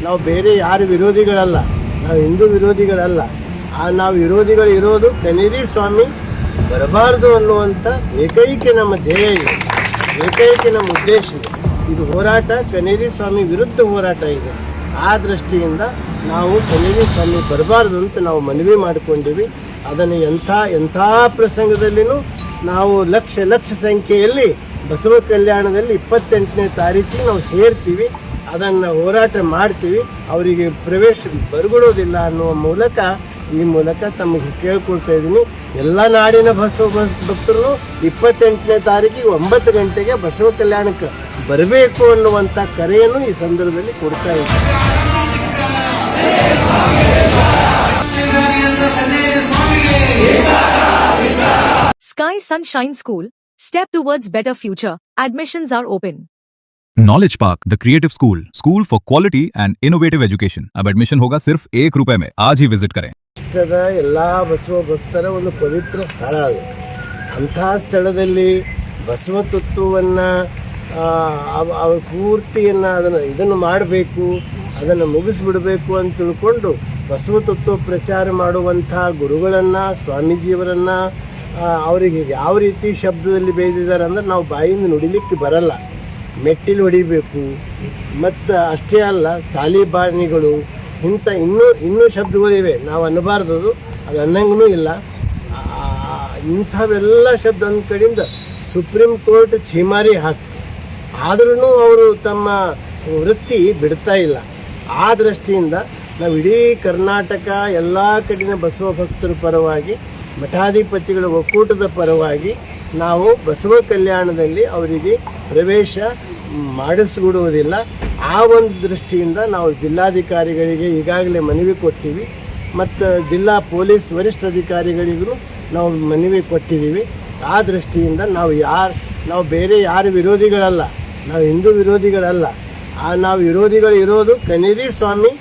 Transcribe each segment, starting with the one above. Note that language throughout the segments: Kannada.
ನಾವು ಬೇರೆ ಯಾರು ವಿರೋಧಿಗಳಲ್ಲ, ನಾವು ಹಿಂದೂ ವಿರೋಧಿಗಳಲ್ಲ. ನಾವು ವಿರೋಧಿಗಳು ಇರೋದು ಕನೇರಿ ಸ್ವಾಮಿ ಬರಬಾರ್ದು ಅನ್ನುವಂಥ ಏಕೈಕ ನಮ್ಮ ಧ್ಯೇಯ ಇದೆ, ಏಕೈಕ ನಮ್ಮ ಉದ್ದೇಶ ಇದೆ. ಇದು ಹೋರಾಟ ಕನೇರಿ ಸ್ವಾಮಿ ವಿರುದ್ಧ ಹೋರಾಟ ಇದೆ. ಆ ದೃಷ್ಟಿಯಿಂದ ನಾವು ಕನೇರಿ ಸ್ವಾಮಿ ಬರಬಾರ್ದು ಅಂತ ನಾವು ಮನವಿ ಮಾಡಿಕೊಂಡಿವಿ. ಅದನ್ನು ಎಂಥ ಪ್ರಸಂಗದಲ್ಲಿನೂ ನಾವು ಲಕ್ಷ ಸಂಖ್ಯೆಯಲ್ಲಿ ಬಸವ ಕಲ್ಯಾಣದಲ್ಲಿ 28ನೇ ತಾರೀಕಿಗೆ ನಾವು ಸೇರ್ತೀವಿ, ಅದನ್ನು ಹೋರಾಟ ಮಾಡ್ತೀವಿ. ಅವರಿಗೆ ಪ್ರವೇಶ ಬರಗೊಡೋದಿಲ್ಲ ಅನ್ನುವ ಮೂಲಕ ಈ ಮೂಲಕ ತಮಗೆ ಕೇಳ್ಕೊಳ್ತಾ ಇದ್ದೀನಿ. ಎಲ್ಲ ನಾಡಿನ ಬಸವ ಭಕ್ತರು 28ನೇ ತಾರೀಕಿಗೆ 9 ಗಂಟೆಗೆ ಬಸವ ಕಲ್ಯಾಣಕ್ಕೆ ಬರಬೇಕು ಅನ್ನುವಂಥ ಕರೆಯನ್ನು ಈ ಸಂದರ್ಭದಲ್ಲಿ ಕೊಡ್ತಾ ಇದ್ದೀನಿ. Sky Sunshine School. Step towards better future. Admissions are open. Knowledge Park, the creative school for quality and innovative education. अब एडमिशन होगा सिर्फ ₹1 में. आज ही विजिट करें. ಎಲ್ಲ ಬಸವ ಭಕ್ತರ ಒಂದು ಪವಿತ್ರ ಸ್ಥಳ ಅದು. ಅಂತಹ ಸ್ಥಳದಲ್ಲಿ ಬಸವ ತತ್ವವನ್ನು ಪೂರ್ತಿಯನ್ನು ಇದನ್ನು ಮಾಡಬೇಕು, ಅದನ್ನು ಮುಗಿಸ್ಬಿಡಬೇಕು ಅಂತ ತಿಳ್ಕೊಂಡು ಬಸವ ತತ್ವ ಪ್ರಚಾರ ಮಾಡುವಂಥ ಗುರುಗಳನ್ನು, ಸ್ವಾಮೀಜಿಯವರನ್ನು ಅವರಿಗೆ ಯಾವ ರೀತಿ ಶಬ್ದದಲ್ಲಿ ಬೇಯ್ದಿದ್ದಾರೆ ಅಂದರೆ ನಾವು ಬಾಯಿಂದ ನುಡಿಲಿಕ್ಕೆ ಬರಲ್ಲ, ಮೆಟ್ಟಿಲು ಹೊಡಿಬೇಕು. ಮತ್ತು ಅಷ್ಟೇ ಅಲ್ಲ, ತಾಲಿಬಾನಿಗಳು ಇಂಥ ಇನ್ನೂ ಶಬ್ದಗಳಿವೆ, ನಾವು ಅನ್ನಬಾರ್ದು, ಅದು ಅನ್ನಂಗೂ ಇಲ್ಲ. ಇಂಥವೆಲ್ಲ ಶಬ್ದ ಅಂದ ಕಡೆಯಿಂದ ಸುಪ್ರೀಂ ಕೋರ್ಟ್ ಛೀಮಾರಿ ಹಾಕ್ತು, ಆದ್ರೂ ಅವರು ತಮ್ಮ ವೃತ್ತಿ ಬಿಡ್ತಾ ಇಲ್ಲ. ಆ ದೃಷ್ಟಿಯಿಂದ ನಾವು ಇಡೀ ಕರ್ನಾಟಕ ಎಲ್ಲ ಕಡೆಯ ಬಸವ ಭಕ್ತರ ಪರವಾಗಿ, ಮಠಾಧಿಪತಿಗಳ ಒಕ್ಕೂಟದ ಪರವಾಗಿ ನಾವು ಬಸವ ಕಲ್ಯಾಣದಲ್ಲಿ ಅವರಿಗೆ ಪ್ರವೇಶ ಮಾಡಿಸ್ಬಿಡುವುದಿಲ್ಲ. ಆ ಒಂದು ದೃಷ್ಟಿಯಿಂದ ನಾವು ಜಿಲ್ಲಾಧಿಕಾರಿಗಳಿಗೆ ಈಗಾಗಲೇ ಮನವಿ ಕೊಟ್ಟಿವಿ, ಮತ್ತು ಜಿಲ್ಲಾ ಪೊಲೀಸ್ ವರಿಷ್ಠಾಧಿಕಾರಿಗಳಿಗೂ ನಾವು ಮನವಿ ಕೊಟ್ಟಿದ್ದೀವಿ. ಆ ದೃಷ್ಟಿಯಿಂದ ನಾವು ಬೇರೆ ಯಾರು ವಿರೋಧಿಗಳಲ್ಲ, ನಾವು ಹಿಂದೂ ವಿರೋಧಿಗಳಲ್ಲ. ನಾವು ವಿರೋಧಿಗಳು ಇರೋದು ಕನೇರಿ ಸ್ವಾಮಿ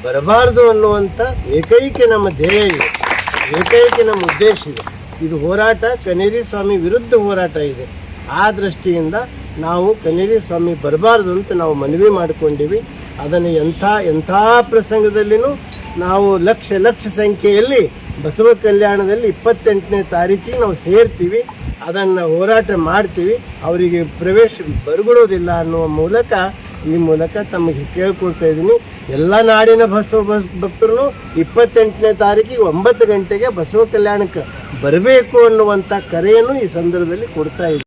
ಬರಬಾರ್ದು ಅನ್ನುವಂಥ ಏಕೈಕ ನಮ್ಮ ಧ್ಯೇಯ ಇದೆ, ಏಕೈಕ ನಮ್ಮ ಉದ್ದೇಶ ಇದೆ. ಇದು ಹೋರಾಟ ಕನೇರಿ ಸ್ವಾಮಿ ವಿರುದ್ಧ ಹೋರಾಟ ಇದೆ. ಆ ದೃಷ್ಟಿಯಿಂದ ನಾವು ಕನೇರಿ ಸ್ವಾಮಿ ಬರಬಾರ್ದು ಅಂತ ನಾವು ಮನವಿ ಮಾಡಿಕೊಂಡಿವಿ. ಅದನ್ನು ಎಂಥ ಪ್ರಸಂಗದಲ್ಲಿನೂ ನಾವು ಲಕ್ಷ ಸಂಖ್ಯೆಯಲ್ಲಿ ಬಸವ ಕಲ್ಯಾಣದಲ್ಲಿ 28ನೇ ತಾರೀಕಿಗೆ ನಾವು ಸೇರ್ತೀವಿ, ಅದನ್ನು ಹೋರಾಟ ಮಾಡ್ತೀವಿ. ಅವರಿಗೆ ಪ್ರವೇಶ ಬರಗೊಡೋದಿಲ್ಲ ಅನ್ನುವ ಮೂಲಕ ಈ ಮೂಲಕ ತಮಗೆ ಕೇಳ್ಕೊಳ್ತಾ ಇದ್ದೀನಿ. ಎಲ್ಲ ನಾಡಿನ ಬಸವ ಭಕ್ತರು 28ನೇ ತಾರೀಕಿಗೆ 9 ಗಂಟೆಗೆ ಬಸವ ಕಲ್ಯಾಣಕ್ಕೆ ಬರಬೇಕು ಅನ್ನುವಂಥ ಕರೆಯನ್ನು ಈ ಸಂದರ್ಭದಲ್ಲಿ ಕೊಡ್ತಾ ಇದ್ದೀನಿ.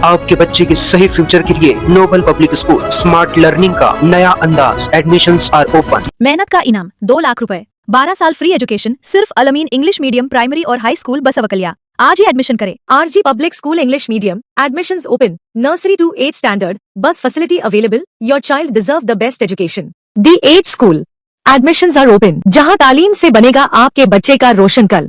आपके बच्चे के सही फ्यूचर के लिए Noble public school smart learning का नया अंदाज. Admissions are open. मेहनत का इनाम 2 लाख रुपए, 12 साल फ्री एजुकेशन सिर्फ अलमीन इंग्लिश मीडियम प्राइमरी और हाई स्कूल बसवकलिया. आज ही एडमिशन करें. RG public school English medium. Admissions open. Nursery to 8th standard. Bus facility available. Your child deserve the best education. The 8 school. Admissions are open. जहां तालीम से बनेगा आपके बच्चे का रोशन कल.